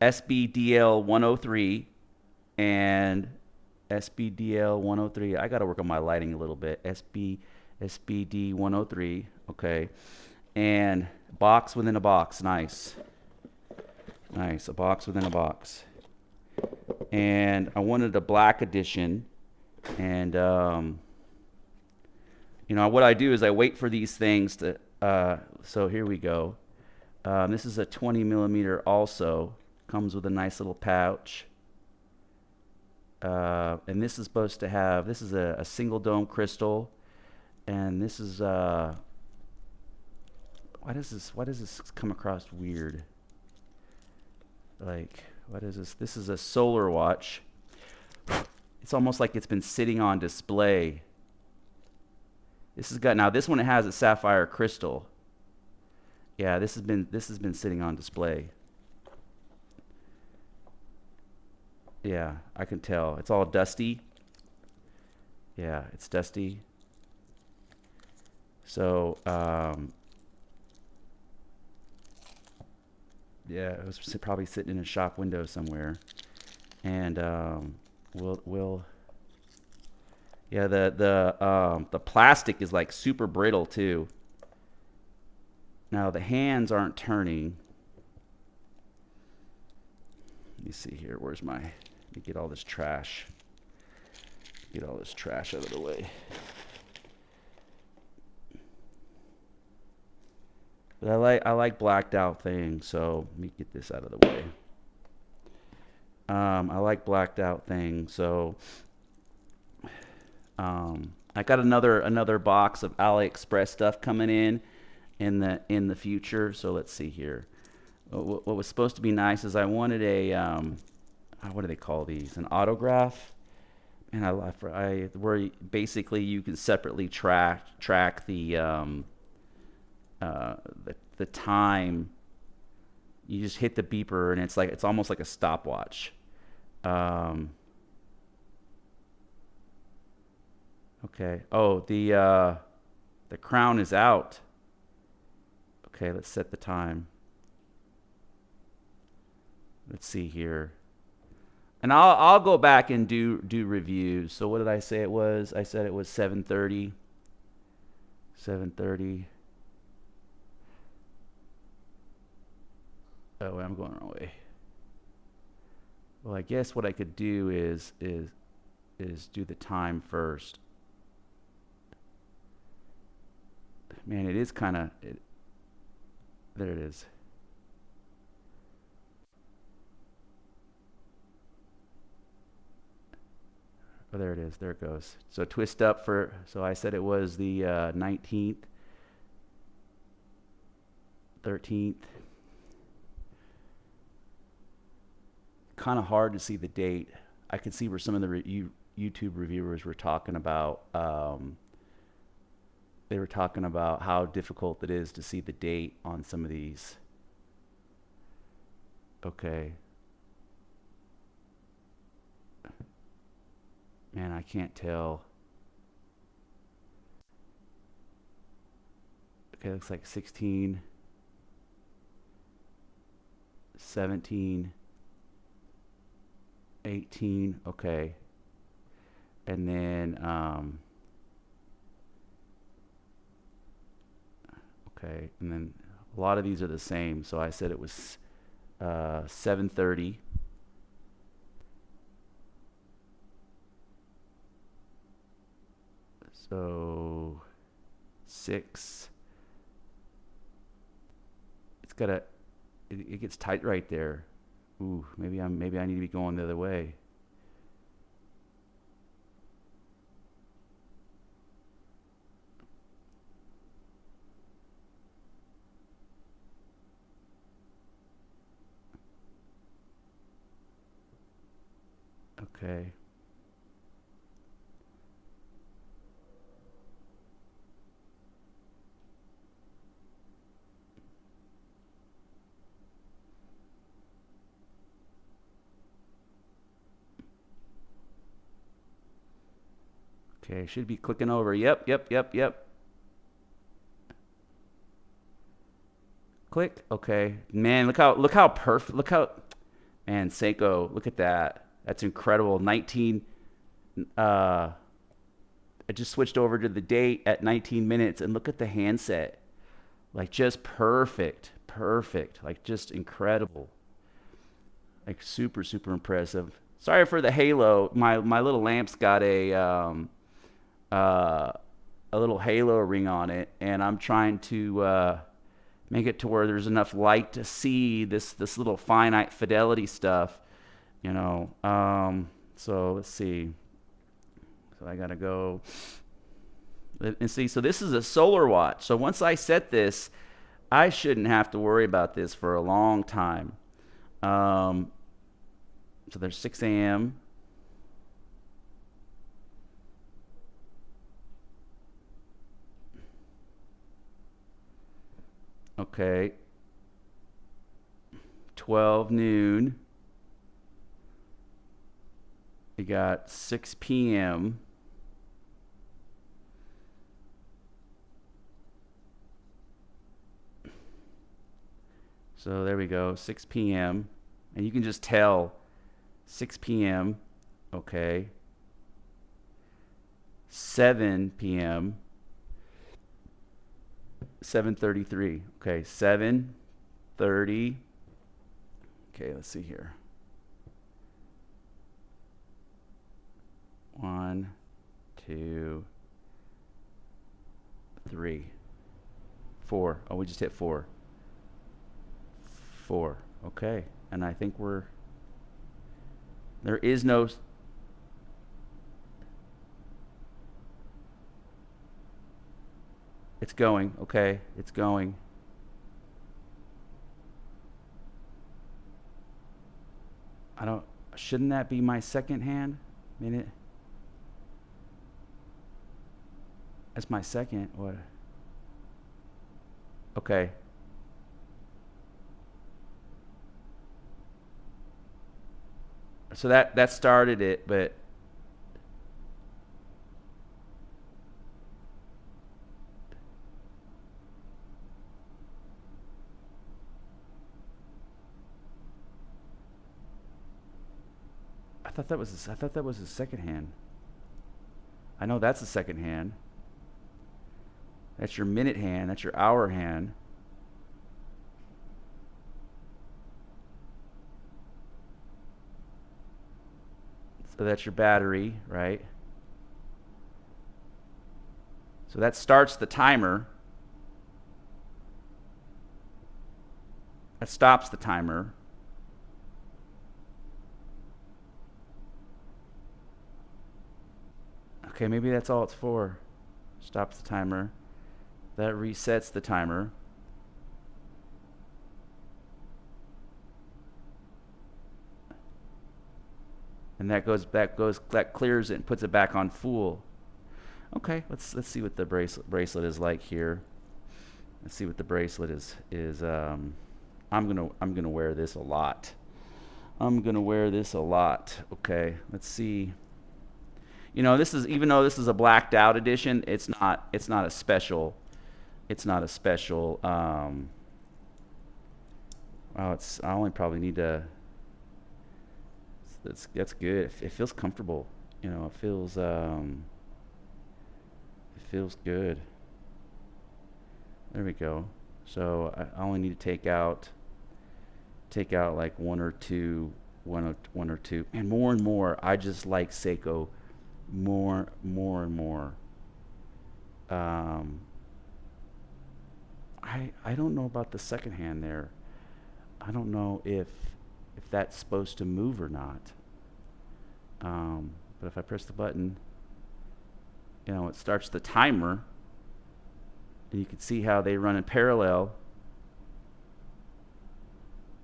SBDL103 and SBDL103. I got to work on my lighting a little bit. SBD103. Okay. And box within a box. Nice. Nice. A box within a box. And I wanted a black edition. And, you know, what I do is I wait for these things to, so here we go. This is a 20 millimeter also. Comes with a nice little pouch. And this is supposed to have, this is a single dome crystal. And this is, why does this come across weird? Like, what is this? This is a solar watch. It's almost like it's been sitting on display. This has got, now this one, it has a sapphire crystal. Yeah, this has been sitting on display. Yeah, I can tell. It's all dusty. Yeah, it's dusty. So, yeah, it was probably sitting in a shop window somewhere. And yeah, the plastic is like super brittle too. Now the hands aren't turning. Let me see here. Where's my? Let me get all this trash. Get all this trash out of the way. But I like blacked out things, so let me get this out of the way. I like blacked out things, so I got another box of AliExpress stuff coming in the future. So let's see here. What was supposed to be nice is I wanted a what do they call these? An autograph. And where basically you can separately track the time. You just hit the beeper and it's almost like a stopwatch. Okay. Oh, the crown is out. Okay, let's set the time. Let's see here. And I'll go back and do reviews. So what did I say it was? I said it was 7:30. 7:30. Oh, I'm going the wrong way. Well, I guess what I could do is do the time first. Man, it is kind of there it is. Oh, there it is. There it goes. So twist up for, so I said it was the 19th, 13th. Kind of hard to see the date. I could see where some of the YouTube reviewers were talking about, they were talking about how difficult it is to see the date on some of these. Okay. Man, I can't tell. Okay, looks like 16, 17, 18. Okay. And then, okay, and then a lot of these are the same. So I said it was 7:30. So 6. It's got a. It gets tight right there. Ooh, maybe I need to be going the other way. Okay. Okay, should be clicking over. Yep. Click. Okay. Man, look how perfect. Look how, And Seiko, look at that. That's incredible. 19, I just switched over to the date at 19 minutes, and look at the handset. Like, just perfect. Perfect. Like, just incredible. Like, super, super impressive. Sorry for the halo. My little lamp's got uh, a little halo ring on it, and I'm trying to make it to where there's enough light to see this little finite fidelity stuff, you know. So let's see. So I gotta go and see. So this is a solar watch. So once I set this, I shouldn't have to worry about this for a long time. So there's 6 a.m. Okay. 12 noon. We got 6 p.m. So there we go, 6 p.m. And you can just tell 6 p.m. Okay. 7 p.m. 7:33. Okay, 7:30. Okay, let's see here. 1, 2, 3, 4. Oh, we just hit 4. 4. Okay, and I think there is no. It's going. Okay, it's going. I don't. Shouldn't that be my second hand? Minute. That's my second. What? Okay. So that started it, but I thought that was the second hand. I know that's the second hand. That's your minute hand. That's your hour hand. So that's your battery, right? So that starts the timer. That stops the timer. Okay, maybe that's all it's for. Stops the timer. That resets the timer. And that clears it and puts it back on full. Okay, let's see what the bracelet is like here. Let's see what the bracelet is. I'm gonna wear this a lot. I'm gonna wear this a lot. Okay, let's see. You know, this is, even though this is a blacked out edition, it's not a special. It's not a special. Oh, I only probably need to. That's good. It feels comfortable. You know, it feels good. There we go. So I only need to take out like one or two, and more. I just like Seiko more and more. I don't know about the second hand there. I don't know if that's supposed to move or not. But if I press the button, you know, it starts the timer, and you can see how they run in parallel.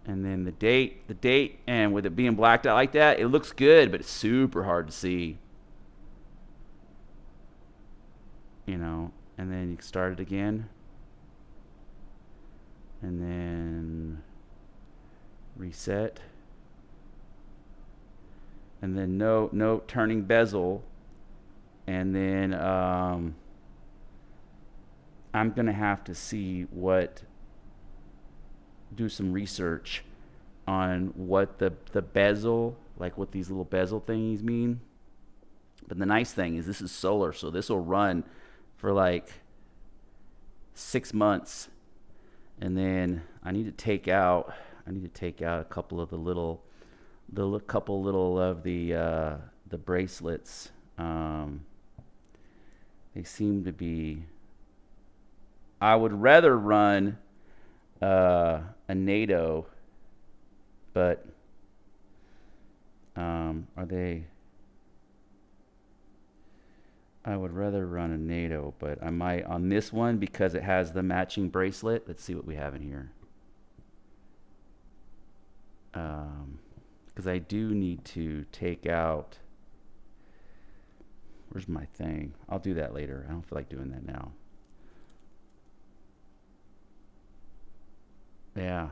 And then the date, and with it being blacked out like that, it looks good, but it's super hard to see. You know, and then you start it again, and then reset, and then no turning bezel, and then I'm gonna have to do some research on what the bezel, like what these little bezel thingies mean. But the nice thing is this is solar, so this will run for like 6 months, and then I need to take out a couple of the couple little of the bracelets. They seem to be. I would rather run a NATO, but are they? I would rather run a NATO, but I might on this one because it has the matching bracelet. Let's see what we have in here. Because I do need to take out. Where's my thing? I'll do that later. I don't feel like doing that now. Yeah,